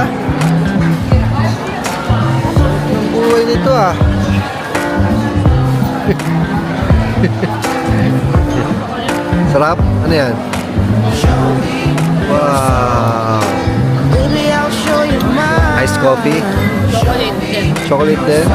ha? Ang buhay nito ah. Sarap? Ano yan? Wow! Iced coffee? Chocolate din. Chocolate din?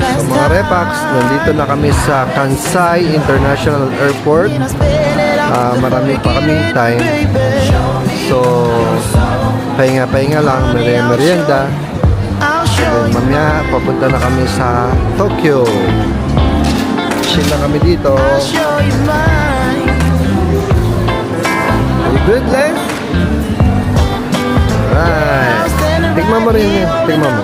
So mga Repax, nandito na kami sa Kansai International Airport. Marami pa kaming time. So, pahinga-pahinga lang, merienda. Then mamaya, papunta na kami sa Tokyo. Chill na kami dito. Good, Len? Alright. Tikman mo rin yun. Tikman mo.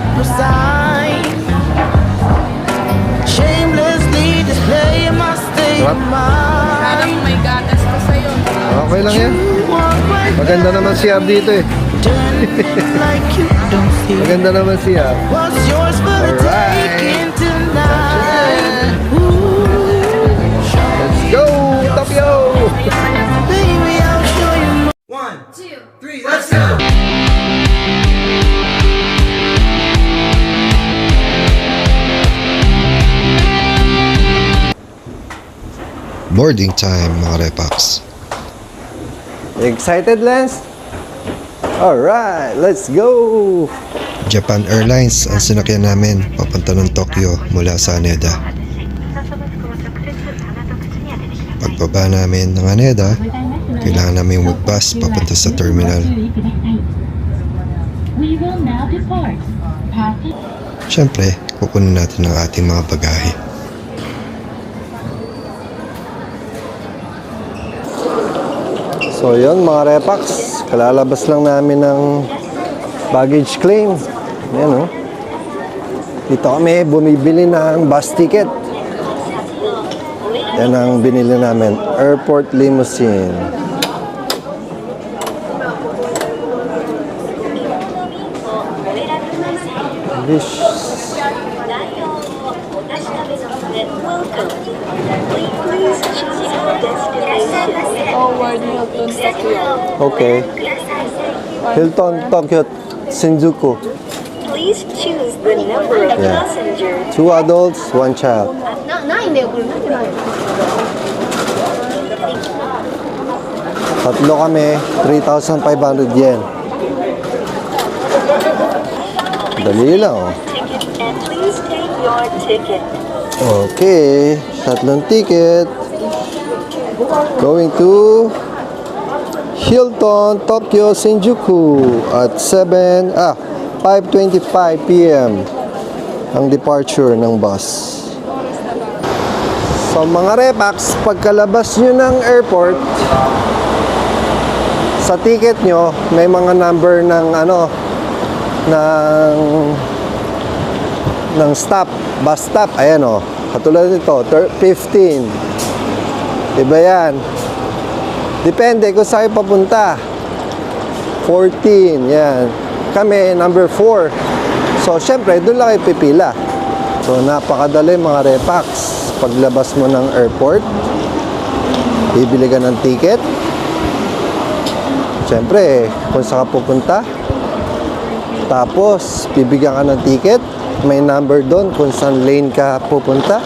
Sarap? Parang may gatas ko sa'yo. Okay lang yan. Maganda naman siya dito eh. Maganda naman siya. Alright. Let's go, Tokyo! 1, 2, 3, let's go! Boarding time, mga Repax. Excited, Lance? Alright, let's go! Japan Airlines ang sinakyan namin papunta ng Tokyo mula sa Haneda. Pagbaba namin ng Haneda, kailangan namin mag-bus papunta sa terminal. Siyempre, kukunin natin ang ating mga bagahe. So yun mga Repax, kalalabas lang namin ng baggage claim. Ayan o. Dito kami bumibili ng bus ticket. Yan ang binili namin, airport limousine. English. Forward Hilton Tokyo. Okay. Hilton Tokyo Shinjuku. Please choose the number of Yeah. passengers. 2 adults, 1 child. Tatlo kami, 3,500 yen. Dali lang oh. Ticket and please take your ticket. Okay, tatlong ticket. Going to Hilton Tokyo Shinjuku at 5:25 p.m. ang departure ng bus. So mga Repax, pagkalabas nyo ng airport, sa ticket nyo may mga number ng ng stop, bus stop. Ayan o, katulad nito 15. Diba yan? Depende kung saan papunta. 14, yan. Kami, number 4. So, syempre, doon lang kayo pipila. So, napakadali mga Repax. Paglabas mo ng airport, bibili ka ng ticket. Syempre, kung saan ka pupunta. Tapos, bibigyan ka ng ticket. May number doon kung saan lane ka pupunta.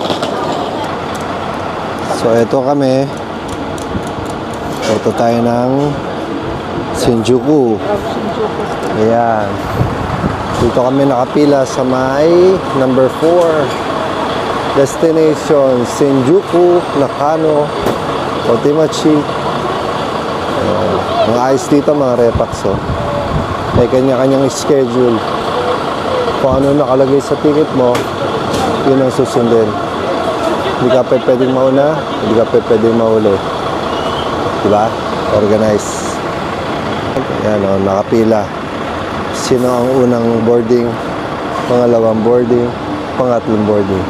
So, ito kami. Ito tayo ng Shinjuku. Ayan. Dito kami nakapila sa may number 4. Destination Shinjuku, Nakano, Otimachi. Mga ayos dito mga Repax. May kanya-kanyang schedule. Kung ano nakalagay sa ticket mo, yun ang susundin. Hindi ka pwedeng mauna, hindi ka pwedeng mahuli. Diba? Organize. Ayan o, nakapila. Sino ang unang boarding, pangalawang boarding, pangatlong boarding.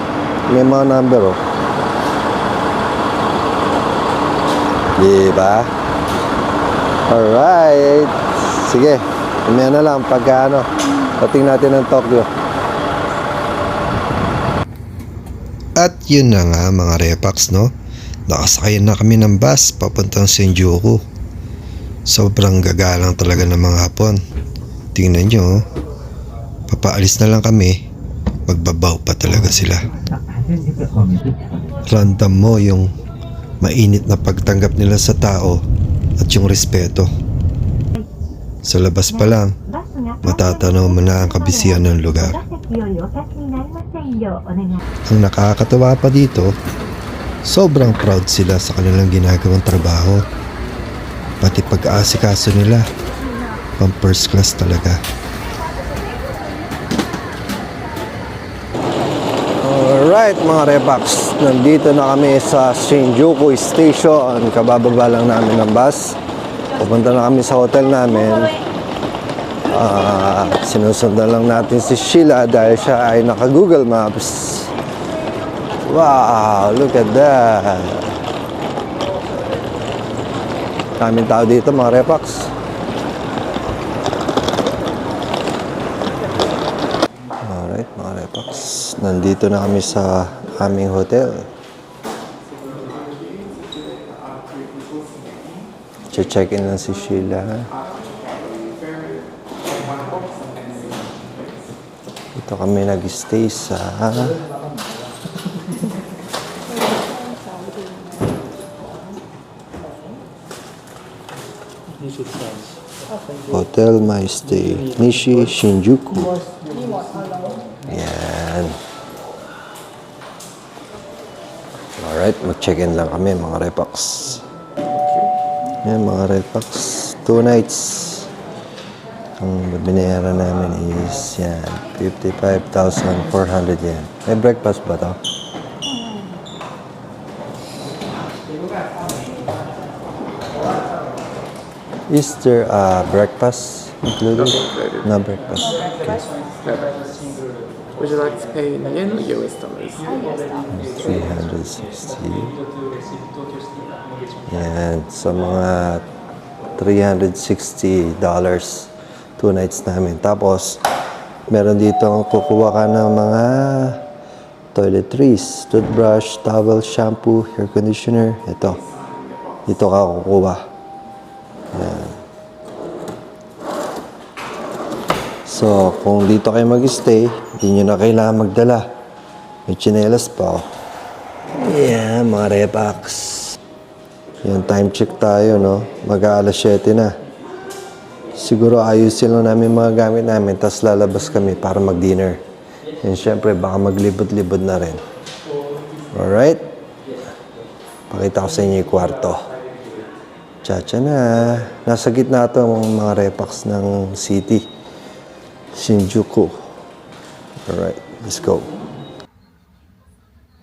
May mga number o. Diba? Alright. Sige, umaya na lang pagka pating natin ng Tokyo. At yun na nga mga Repax, no? Nakasakay na kami ng bus papuntang Shinjuku. Sobrang gagalang talaga ng mga Hapon. Tingnan nyo, oh. Papaalis na lang kami, magbabaw pa talaga sila. Random mo yung mainit na pagtanggap nila sa tao at yung respeto. Sa labas pa lang, matatanaw mo na ang kabisihan ng lugar. Ang nakakatawa pa dito, sobrang proud sila sa kanilang ginagawang trabaho. Pati pag-aasikaso nila, pang first class talaga. Alright mga Repax, nandito na kami sa Shinjuku Station. Kabababa lang namin ng bus. Pupunta na kami sa hotel namin. Sinusundan lang natin si Sheila dahil siya ay naka Google Maps. Wow, look at that. Kaming tao dito mga Repax. Alright mga Repax, nandito na kami sa aming hotel. Check-in lang si Sheila. Dito kami nag-stay sa Hotel My Stay, Nishi Shinjuku. Yan. Alright, mag-check-in lang kami mga Repax. Yan mga Repax, 2 nights. Ang binayaran namin is yan, 55,400 yen. May breakfast ba to? Is there breakfast included? No breakfast. Okay. Would you like to pay in yen or US dollars? 360. Yan, sa mga $360, 2 nights namin. Tapos, meron dito ang kukuha ka ng mga toiletries, toothbrush, towel, shampoo, hair conditioner. Ito. Dito ka kukuha. Yan. So, kung dito kayo mag-stay, hindi nyo na kailangan magdala. May tsinelas pa, oh. Yeah, mga Repax. Yan, time check tayo, no? Mag-aalas 7 na. Siguro ayusin lang namin mga gamit namin, tapos lalabas kami para mag-dinner. And syempre, baka maglibot-libot na rin. Alright? Pakita ko sa inyo yung kwarto. Tsa-tsa na. Nasa gitna ito ang mga Repax ng city. Shinjuku. Alright, let's go.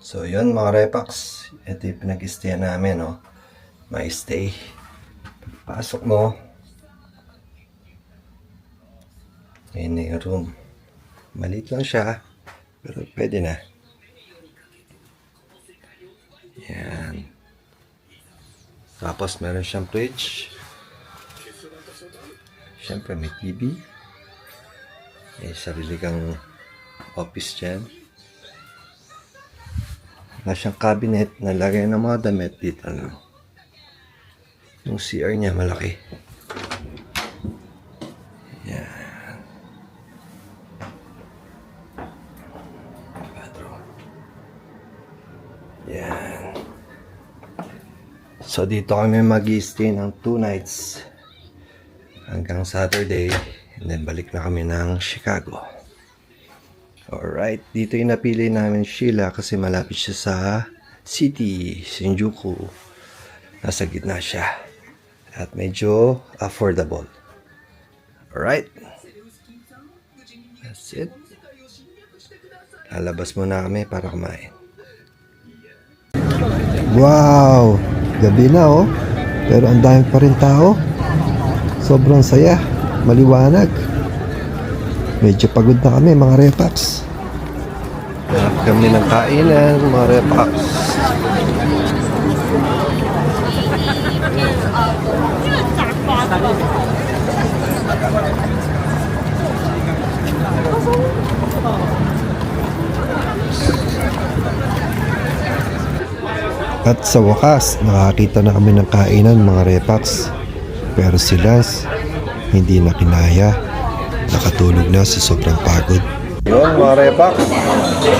So, yun mga Repax. Ito yung pinag-stayan namin, no? May stay. Pasok mo. Ayun na yung room. Maliit lang siya, pero pwede na. Yan. Tapos meron siyang fridge. Siyempre may TV. May sarili kang office dyan. Wala siyang cabinet na lagay ng mga damit dito. No? Yung CR niya malaki. Yan. Bathroom. Yan. So dito kami mag-i-stay ng 2 nights hanggang Saturday, and then balik na kami ng Chicago. Alright, dito yung napili namin Sheila kasi malapit siya sa city, Shinjuku. Nasa gitna siya at medyo affordable. Alright, that's it. Lalabas muna kami para kumain. Wow! Gabi na, oh. Pero ang dami pa rin tao. Sobrang saya. Maliwanag. Medyo pagod na kami, mga Repax. Hanap kami ng kainan, mga Repax. At sa wakas, nakakita na kami ng kainan, mga Repax. Pero si Lance, hindi na kinaya. Nakatulog na sa sobrang pagod. Yun mga repax,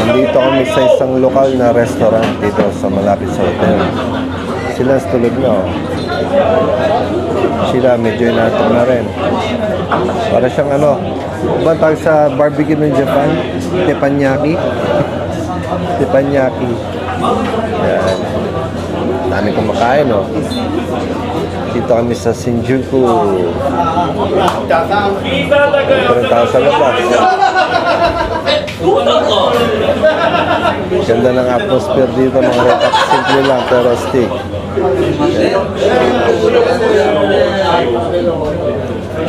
nandito kami sa isang lokal na restaurant dito sa malapit sa hotel. Si Lance tulog na oh. Sila medyo inatok na rin. Para siyang ano, ba tawag sa barbecue ng Japan? Teppanyaki. Teppanyaki. Yan. Dami kumakain oh. Dito kami sa Shinjuku. Parang tao sa labas. Ganda ng atmosphere dito mga repax. Simple lang pero steak.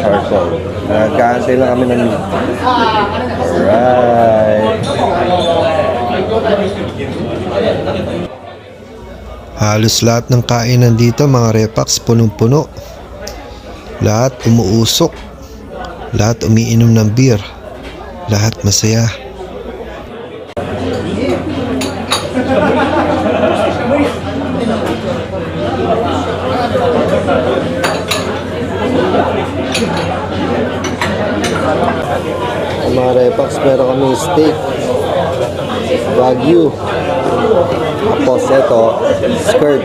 Charcoal. Nagkaantay lang kami ng meat. Alright. Halos lahat ng kainan dito mga repax punong-puno. Lahat umuusok. Lahat umiinom ng beer. Lahat masaya. Mga repax, meron kaming steak. Wagyu. Tapos ito, skirt.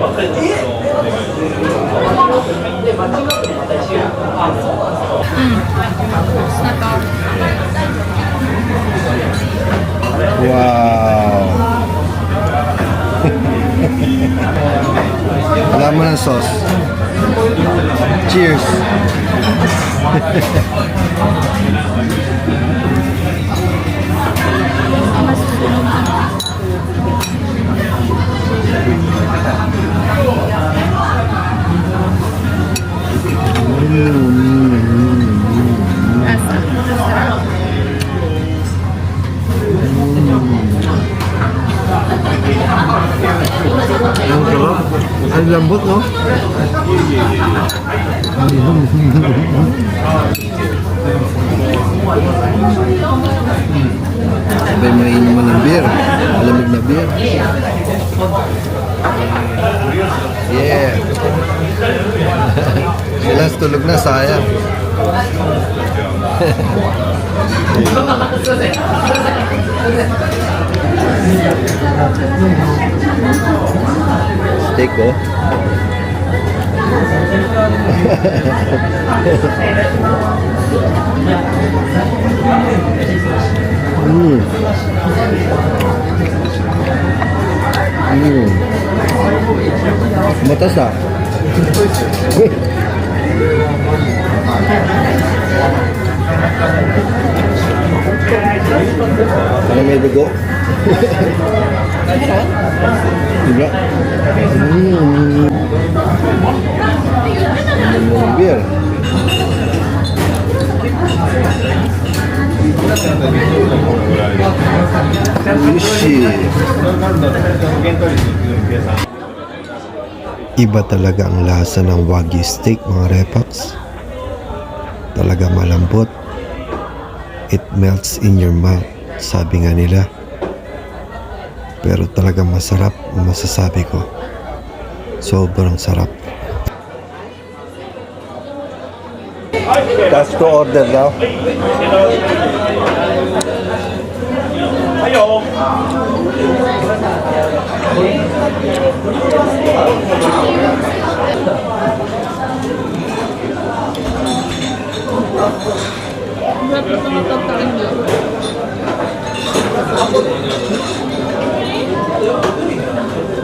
Wow! Wala mo ng sauce. Cheers! Ang sarap. Ang lambot, no? Sabay mainom mo ng beer. Malamig na beer. Yeah. Sila tulog na, sayang. Steak oh. Matas ah. Ano may dugo? Diba? Beer. Iba talaga ang lasa ng Wagyu steak mga repax. Talaga malambot. It melts in your mouth, sabi nga nila. Pero talagang masarap, masasabi ko. Sobrang sarap. That's to order daw.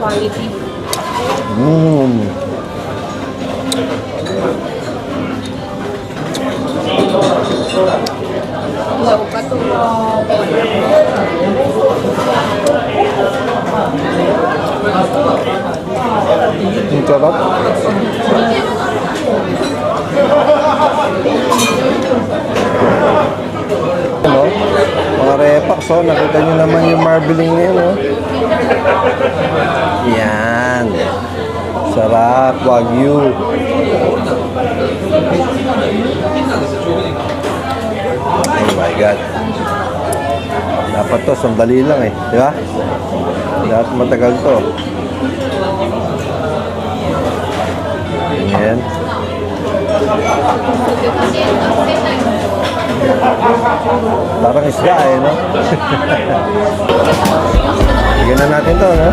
Quality. Wow, pato. Ang sarap. Ano? Mga repax, oh. Nakita nyo naman yung marbling ngayon, oh. Yan. Sarap, Wagyu. Oh my God. Dapat to, sandali lang eh. Di ba? Dapat matagal to. Yan. Parang isda eh, no? Bigyan na natin to, no?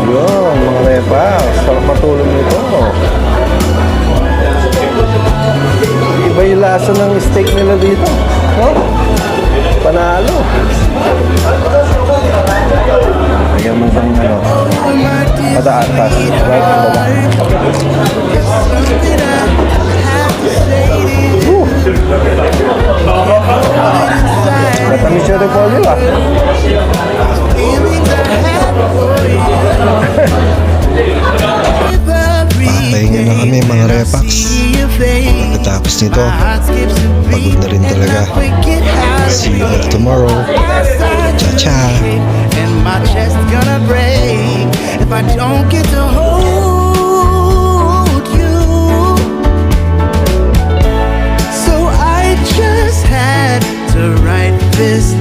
Yun, mga repa. Sarap matulog nito. Iba yung lasa ng steak nila dito. No? Panalo. Lagyan mo ng ano. Pataatas. Right sa baba. Matamis yung repolyo ah. Pahinga na kami mga repax. Pagkatapos nito, pagod na rin talaga. See you all tomorrow. Cha-cha! And my chest gonna break if I don't get to hold you. So I just had to write this